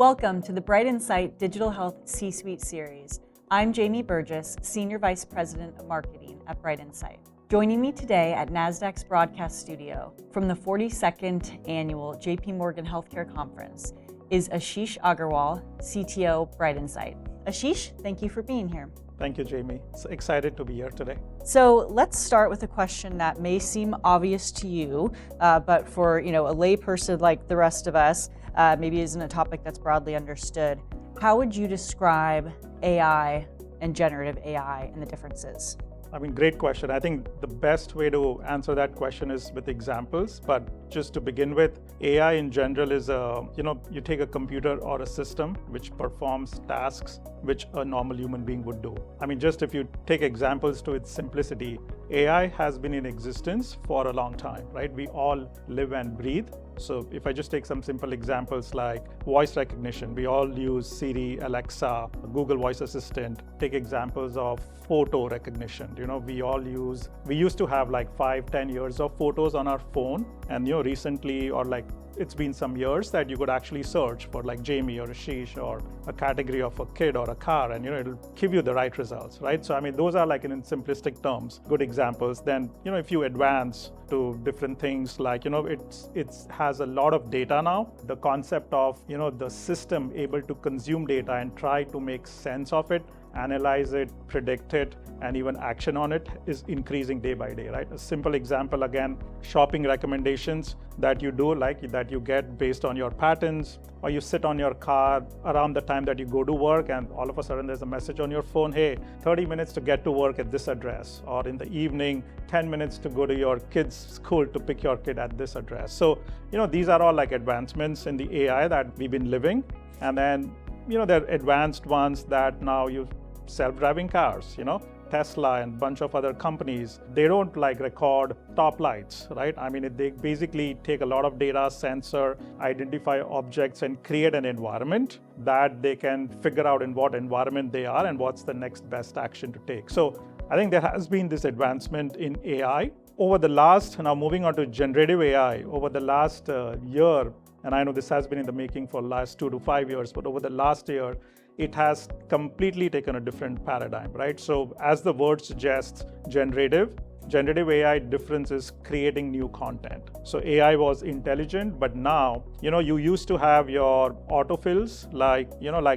Welcome to the BrightInsight Digital Health C-Suite Series. I'm Jamie Burgess, Senior Vice President of Marketing at BrightInsight. Joining me today at NASDAQ's broadcast studio from the 42nd Annual JP Morgan Healthcare Conference is Ashish Agarwal, CTO, BrightInsight. Ashish, thank you for being here. Thank you, Jamie. So excited to be here today. So let's start with a question that may seem obvious to you, but for a layperson like the rest of us, maybe isn't a topic that's broadly understood. How would you describe AI and generative AI and the differences? Great question. I think the best way to answer that question is with examples. But just to begin with, AI in general is you take a computer or a system which performs tasks which a normal human being would do. Just if you take examples to its simplicity, AI has been in existence for a long time, right? We all live and breathe. So if I just take some simple examples like voice recognition, we all use Siri, Alexa, Google Voice Assistant. Take examples of photo recognition. We used to have like 5-10 years of photos on our phone, and recently, or like it's been some years, that you could actually search for like Jamie or Ashish or a category of a kid or a car, and it'll give you the right results, right? So those are like in simplistic terms, good examples. Then if you advance to different things like it has a lot of data now. The concept of the system able to consume data and try to make sense of it, analyze it, predict it, and even action on it is increasing day by day, right? A simple example, again, shopping recommendations that you do, like that you get based on your patterns, or you sit on your car around the time that you go to work, and all of a sudden there's a message on your phone, hey, 30 minutes to get to work at this address, or in the evening, 10 minutes to go to your kid's school to pick your kid at this address. So, these are all like advancements in the AI that we've been living. And then, there are advanced ones that now you self-driving cars, Tesla and a bunch of other companies, they don't record top lights, right? They basically take a lot of data, sensor, identify objects, and create an environment that they can figure out in what environment they are and what's the next best action to take. So I think there has been this advancement in AI over the last, now moving on to generative AI, over the last year, and I know this has been in the making for the last 2 to 5 years, but over the last year, it has completely taken a different paradigm, right? So as the word suggests, generative AI difference is creating new content. So AI was intelligent, but now, you used to have your autofills, like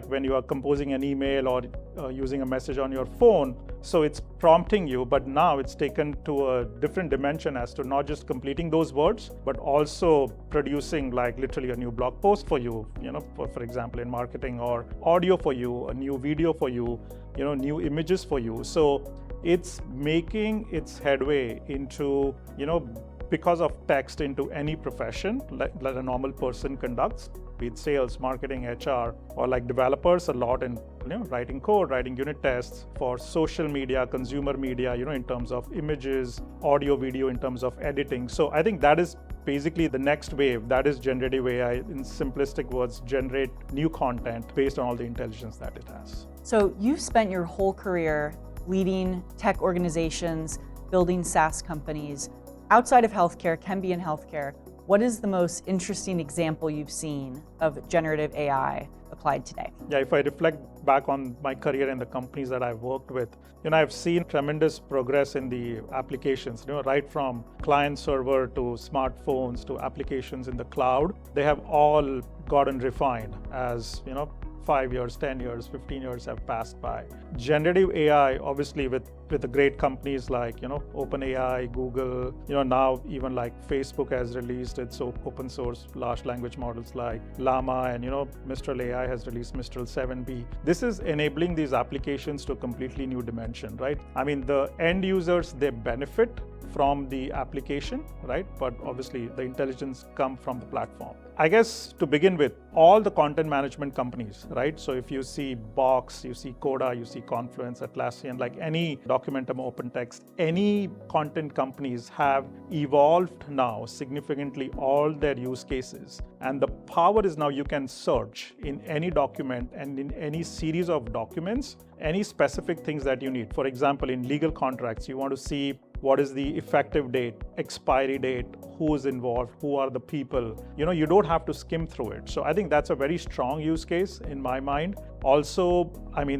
when you are composing an email or using a message on your phone. So it's prompting you, but now it's taken to a different dimension as to not just completing those words, but also producing like literally a new blog post for you, for example, in marketing, or audio for you, a new video for you, new images for you. So it's making its headway into, because of text, into any profession that a normal person conducts, be it sales, marketing, HR, or like developers a lot in writing code, writing unit tests for social media, consumer media, in terms of images, audio, video, in terms of editing. So I think that is basically the next wave. That is generative AI. In simplistic words, generate new content based on all the intelligence that it has. So you've spent your whole career leading tech organizations, building SaaS companies. Outside of healthcare, can be in healthcare. What is the most interesting example you've seen of generative AI applied today? Yeah, if I reflect back on my career and the companies that I've worked with, I've seen tremendous progress in the applications, right from client server to smartphones to applications in the cloud. They have all gotten refined as, 5 years, 10 years, 15 years have passed by. Generative AI, obviously with the great companies like, OpenAI, Google, now even like Facebook has released its open source large language models like Llama, and, Mistral AI has released Mistral 7B. This is enabling these applications to a completely new dimension, right? The end users, they benefit from the application, right? But obviously the intelligence comes from the platform. I guess to begin with, all the content management companies, right? So if you see Box, you see Coda, you see Confluence, Atlassian, like any Documentum, OpenText, any content companies have evolved now significantly all their use cases. And the power is now you can search in any document and in any series of documents, any specific things that you need. For example, in legal contracts, you want to see what is the effective date, expiry date, who is involved, who are the people. You don't have to skim through it. So I think that's a very strong use case in my mind. Also,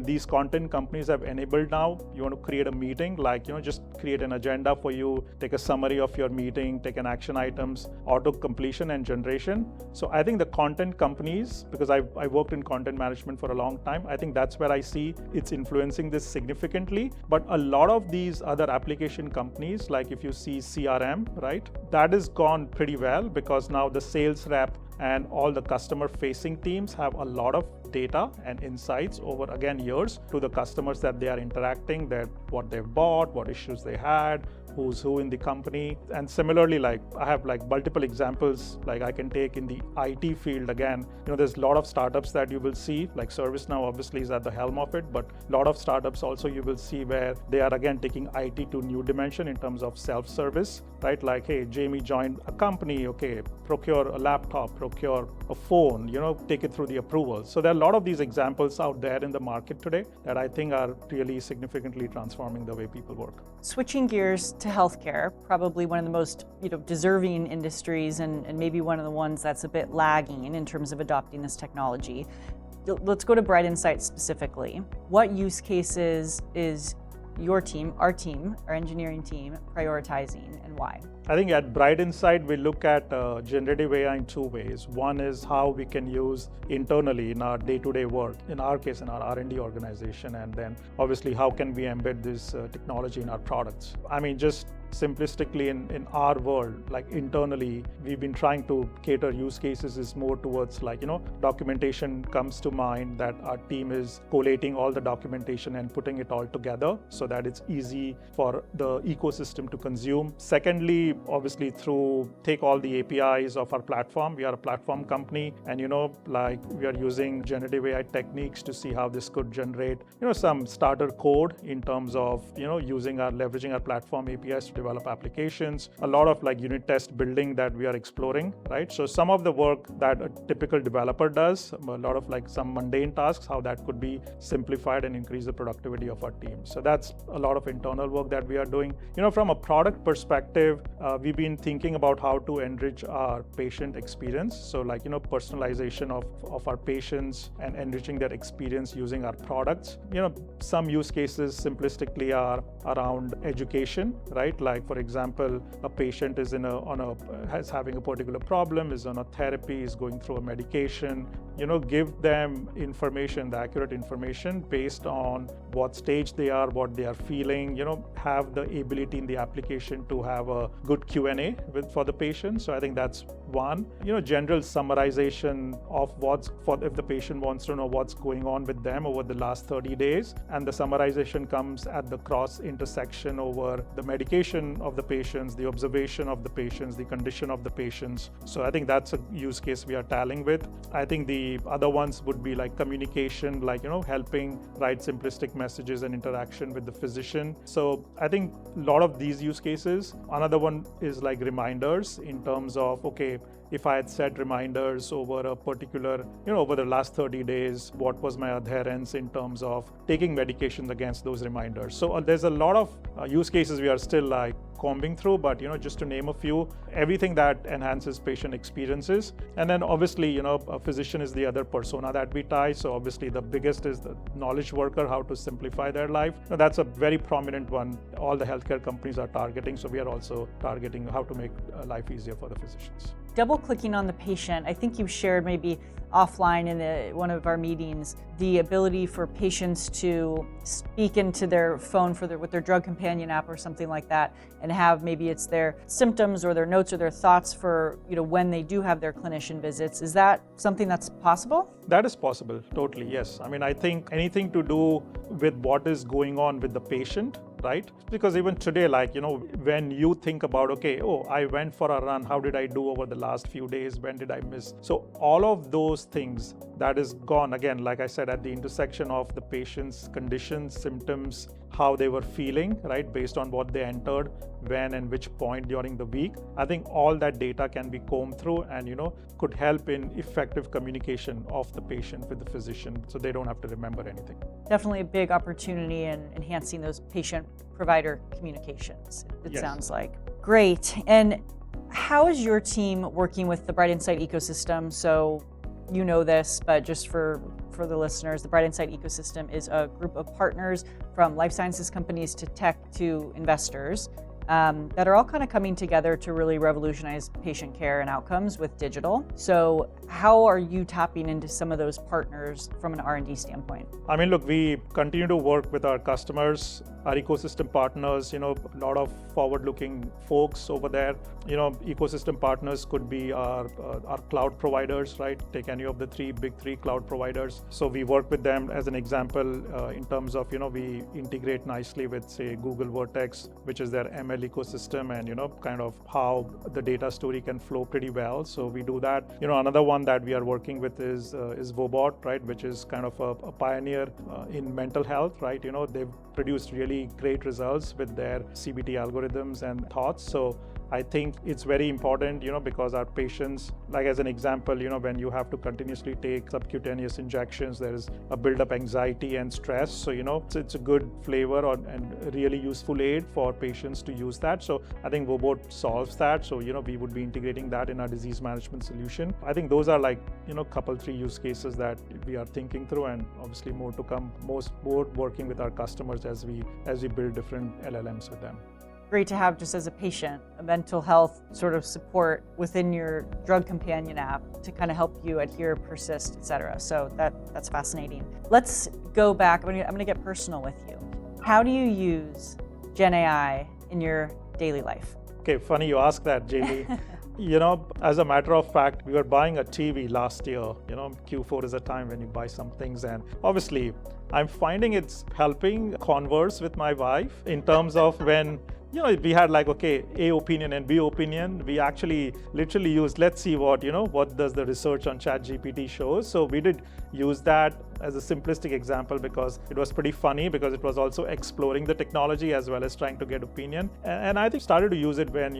these content companies have enabled now, you want to create a meeting, just create an agenda for you, take a summary of your meeting, take an action items, auto completion and generation. So I think the content companies, because I worked in content management for a long time, I think that's where I see it's influencing this significantly. But a lot of these other application companies, like if you see CRM, right, that has gone pretty well because now the sales rep and all the customer facing teams have a lot of data and insights over, again, years to the customers that they are interacting, that what they've bought, what issues they had, who's who in the company. And similarly, I have multiple examples I can take in the IT field. Again, there's a lot of startups that you will see, like ServiceNow obviously is at the helm of it, but a lot of startups also you will see where they are again taking IT to new dimension in terms of self-service, right? Like, hey, Jamie joined a company, okay, procure a laptop, procure a phone, take it through the approval. So there are a lot of these examples out there in the market today that I think are really significantly transforming the way people work. Switching gears to healthcare, probably one of the most deserving industries and maybe one of the ones that's a bit lagging in terms of adopting this technology. Let's go to BrightInsight specifically. What use cases is your team, our engineering team, prioritizing and why? I think at BrightInsight, we look at generative AI in two ways. One is how we can use internally in our day-to-day work, in our case, in our R&D organization, and then obviously how can we embed this technology in our products. Just simplistically in our world, internally, we've been trying to cater use cases is more towards documentation comes to mind, that our team is collating all the documentation and putting it all together so that it's easy for the ecosystem to consume. Secondly, obviously take all the APIs of our platform. We are a platform company and we are using generative AI techniques to see how this could generate some starter code in terms of leveraging our platform APIs to develop applications, a lot of unit test building that we are exploring, right? So some of the work that a typical developer does, a lot of some mundane tasks, how that could be simplified and increase the productivity of our team. So that's a lot of internal work that we are doing. From a product perspective, we've been thinking about how to enrich our patient experience. So personalization of our patients and enriching their experience using our products. Some use cases simplistically are around education, right? Like for example, a patient is having a particular problem, is on a therapy, is going through a medication. Give them information, the accurate information based on what stage they are, what they are feeling. Have the ability in the application to have a good Q&A for the patient. So I think that's one. General summarization of if the patient wants to know what's going on with them over the last 30 days, and the summarization comes at the cross intersection over the medication of the patients, the observation of the patients, the condition of the patients. So I think that's a use case we are tallying with. I think the other ones would be communication, helping write simplistic messages and interaction with the physician. So I think a lot of these use cases. Another one is reminders in terms of, okay, if I had set reminders over a particular, over the last 30 days, what was my adherence in terms of taking medications against those reminders? So there's a lot of use cases we are still combing through, but just to name a few, everything that enhances patient experiences. And then obviously, a physician is the other persona that we tie. So obviously the biggest is the knowledge worker, how to simplify their life. Now, that's a very prominent one. All the healthcare companies are targeting. So we are also targeting how to make life easier for the physicians. Double clicking on the patient, I think you shared maybe offline in one of our meetings, the ability for patients to speak into their phone with their drug companion app or something like that, and have maybe it's their symptoms or their notes or their thoughts for when they do have their clinician visits. Is that something that's possible? That is possible, totally, yes. I think anything to do with what is going on with the patient, right? Because even today, when you think about, okay, I went for a run, how did I do over the last few days? When did I miss? So all of those things that is gone, again, like I said, at the intersection of the patient's conditions, symptoms, how they were feeling, right, based on what they entered, when and which point during the week. I think all that data can be combed through and, could help in effective communication of the patient with the physician so they don't have to remember anything. Definitely a big opportunity in enhancing those patient-provider communications, it Yes. sounds like. Great. And how is your team working with the BrightInsight ecosystem? So you know this, but just for the listeners, the BrightInsight ecosystem is a group of partners from life sciences companies to tech to investors that are all kind of coming together to really revolutionize patient care and outcomes with digital. So how are you tapping into some of those partners from an R&D standpoint? I mean, look, we continue to work with our customers, our ecosystem partners, a lot of forward-looking folks over there. Ecosystem partners could be our cloud providers, right? Take any of the big three cloud providers. So we work with them as an example in terms of, we integrate nicely with, say, Google Vertex, which is their ML ecosystem, and, kind of how the data story can flow pretty well. So we do that. Another one that we are working with is Vobot, right, which is kind of a pioneer in mental health, right? They've produced really great results with their CBT algorithms and thoughts. So I think it's very important, because our patients, like as an example, when you have to continuously take subcutaneous injections, there is a build-up anxiety and stress. So, it's a good flavor and really useful aid for patients to use that. So I think Vobot solves that. So, we would be integrating that in our disease management solution. I think those are like, couple 3 use cases that we are thinking through, and obviously more to come, more working with our customers as we build different LLMs with them. Great to have, just as a patient, a mental health sort of support within your drug companion app to kind of help you adhere, persist, et cetera. So that's fascinating. Let's go back. I'm going to get personal with you. How do you use Gen AI in your daily life? Okay, funny you ask that, Jamie. As a matter of fact, we were buying a TV last year. Q4 is a time when you buy some things, and obviously I'm finding it's helping converse with my wife in terms of when we had like, okay, A opinion and B opinion. We actually literally used, let's see what does the research on ChatGPT shows. So we did use that as a simplistic example because it was pretty funny, because it was also exploring the technology as well as trying to get opinion. And I think started to use it when,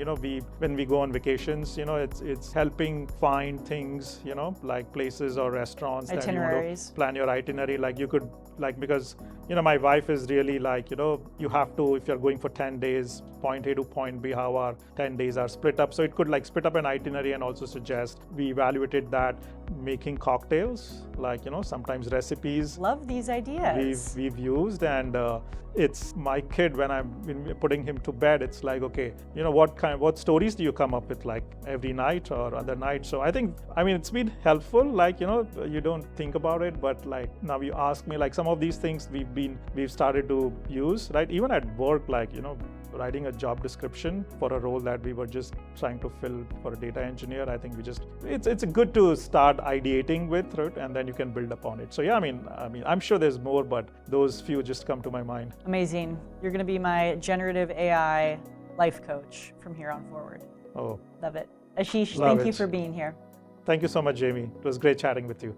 when we go on vacations, it's helping find things, like places or restaurants Itineraries. that you want to plan your itinerary. Like you could, because, my wife is really like, you have to, if you're going for 10 days, point A to point B, how our 10 days are split up. So it could like split up an itinerary and also suggest. We evaluated that making cocktails, like, sometimes recipes. Love these ideas. We've used, and it's my kid, when I'm putting him to bed, it's like, okay, what stories do you come up with like every night or other night? So I think, it's been helpful, like, you don't think about it, but like now you ask me, like some of these things we've started to use, right? Even at work, like, writing a job description for a role that we were just trying to fill for a data engineer. I think it's good to start ideating with it, and then you can build upon it. So yeah, I'm sure there's more, but those few just come to my mind. Amazing. You're going to be my generative AI life coach from here on forward. Oh, love it. Ashish, Love thank you it. for being here. Thank you so much, Jamie. It was great chatting with you.